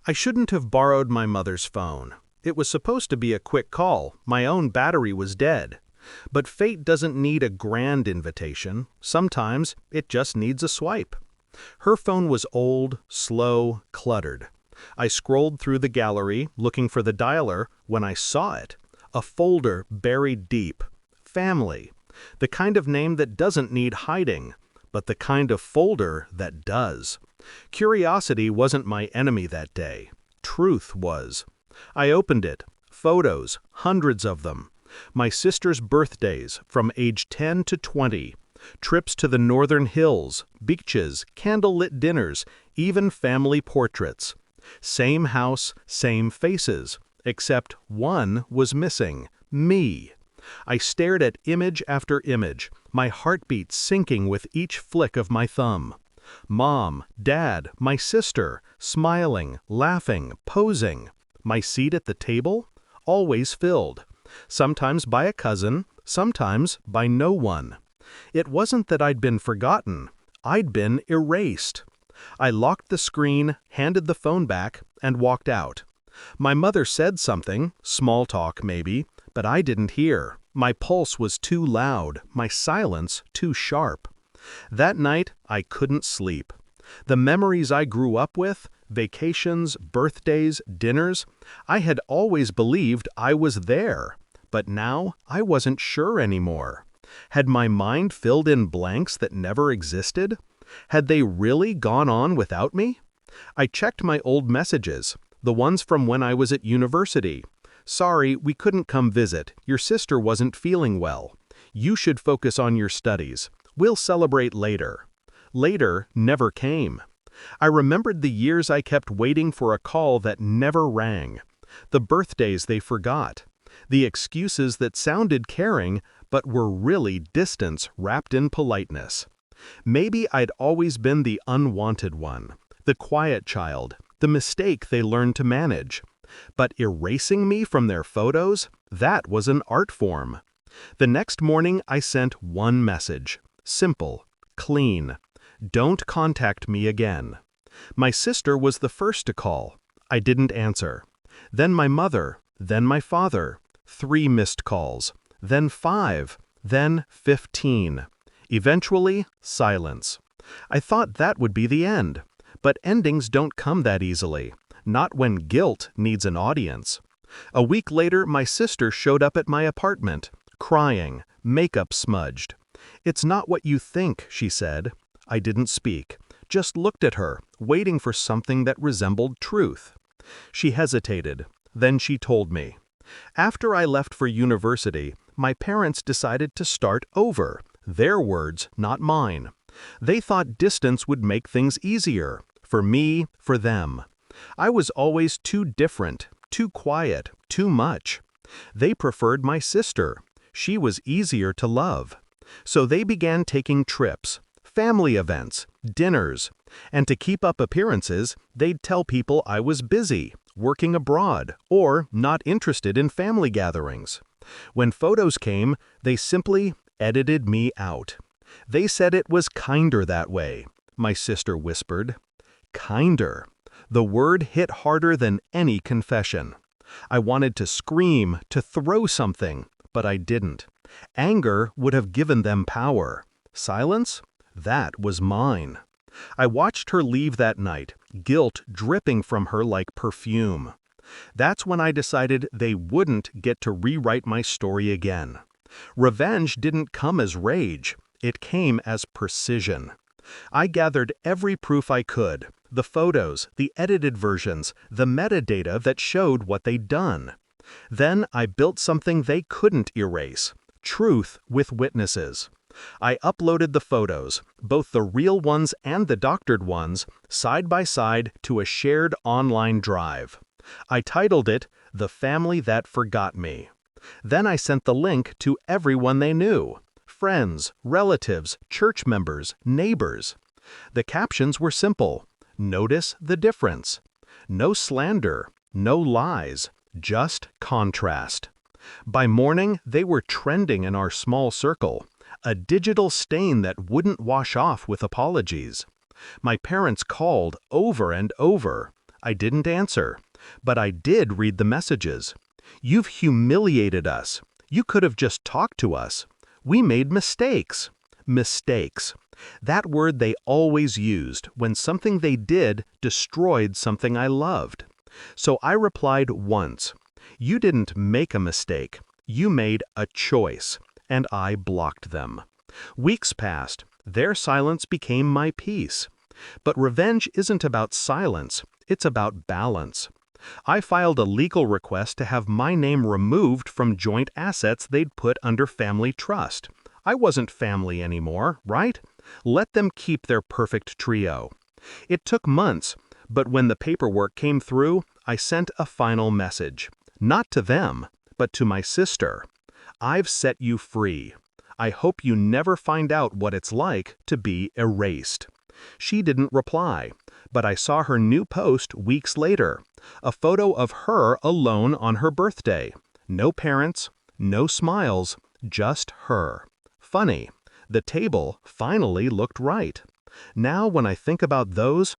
I shouldn't have borrowed my mother's phone. It was supposed to be a quick call. My own battery was dead. But fate doesn't need a grand invitation. Sometimes it just needs a swipe. Her phone was old, slow, cluttered. I scrolled through the gallery looking for the dialer when I saw it. A folder buried deep. Family. The kind of name that doesn't need hiding, but the kind of folder that does. Curiosity wasn't my enemy that day. Truth was. I opened it. Photos, hundreds of them. My sister's birthdays from age 10 to 20. Trips to the northern hills, beaches, candlelit dinners, even family portraits. Same house, same faces, except one was missing, me. I stared at image after image, my heartbeat sinking with each flick of my thumb. Mom, Dad, my sister, smiling, laughing, posing. My seat at the table? Always filled. Sometimes by a cousin, sometimes by no one. It wasn't that I'd been forgotten. I'd been erased. I locked the screen, handed the phone back, and walked out. My mother said something, small talk maybe, but I didn't hear. My pulse was too loud, my silence too sharp. That night, I couldn't sleep. The memories I grew up with, vacations, birthdays, dinners, I had always believed I was there. But now, I wasn't sure anymore. Had my mind filled in blanks that never existed? Had they really gone on without me? I checked my old messages, the ones from when I was at university. Sorry, we couldn't come visit. Your sister wasn't feeling well. You should focus on your studies. We'll celebrate later. Later never came. I remembered the years I kept waiting for a call that never rang. The birthdays they forgot. The excuses that sounded caring, but were really distance wrapped in politeness. Maybe I'd always been the unwanted one, the quiet child, the mistake they learned to manage. But erasing me from their photos, that was an art form. The next morning I sent one message. Simple, clean. Don't contact me again. My sister was the first to call. I didn't answer. Then my mother, then my father. 3 missed calls, then 5, then 15. Eventually, silence. I thought that would be the end. But endings don't come that easily. Not when guilt needs an audience. A week later, my sister showed up at my apartment, crying, makeup smudged. "It's not what you think," she said. I didn't speak, just looked at her, waiting for something that resembled truth. She hesitated. Then she told me. After I left for university, my parents decided to start over. Their words, not mine. They thought distance would make things easier. For me, for them. I was always too different, too quiet, too much. They preferred my sister. She was easier to love. So they began taking trips, family events, dinners. And to keep up appearances, they'd tell people I was busy, working abroad, or not interested in family gatherings. When photos came, they simply edited me out. They said it was kinder that way, my sister whispered. Kinder. The word hit harder than any confession. I wanted to scream, to throw something, but I didn't. Anger would have given them power. Silence? That was mine. I watched her leave that night, guilt dripping from her like perfume. That's when I decided they wouldn't get to rewrite my story again. Revenge didn't come as rage. It came as precision. I gathered every proof I could, the photos, the edited versions, the metadata that showed what they'd done. Then I built something they couldn't erase, truth with witnesses. I uploaded the photos, both the real ones and the doctored ones, side by side to a shared online drive. I titled it, "The Family That Forgot Me." Then I sent the link to everyone they knew. Friends, relatives, church members, neighbors. The captions were simple. Notice the difference. No slander, no lies, just contrast. By morning, they were trending in our small circle. A digital stain that wouldn't wash off with apologies. My parents called over and over. I didn't answer, but I did read the messages. You've humiliated us. You could have just talked to us. We made mistakes. Mistakes. That word they always used when something they did destroyed something I loved. So I replied once. You didn't make a mistake. You made a choice, and I blocked them. Weeks passed. Their silence became my peace. But revenge isn't about silence. It's about balance. I filed a legal request to have my name removed from joint assets they'd put under family trust. I wasn't family anymore, right? Let them keep their perfect trio. It took months, but when the paperwork came through, I sent a final message. Not to them, but to my sister. I've set you free. I hope you never find out what it's like to be erased. She didn't reply, but I saw her new post weeks later. A photo of her alone on her birthday. No parents, no smiles, just her. Funny, the table finally looked right. Now when I think about those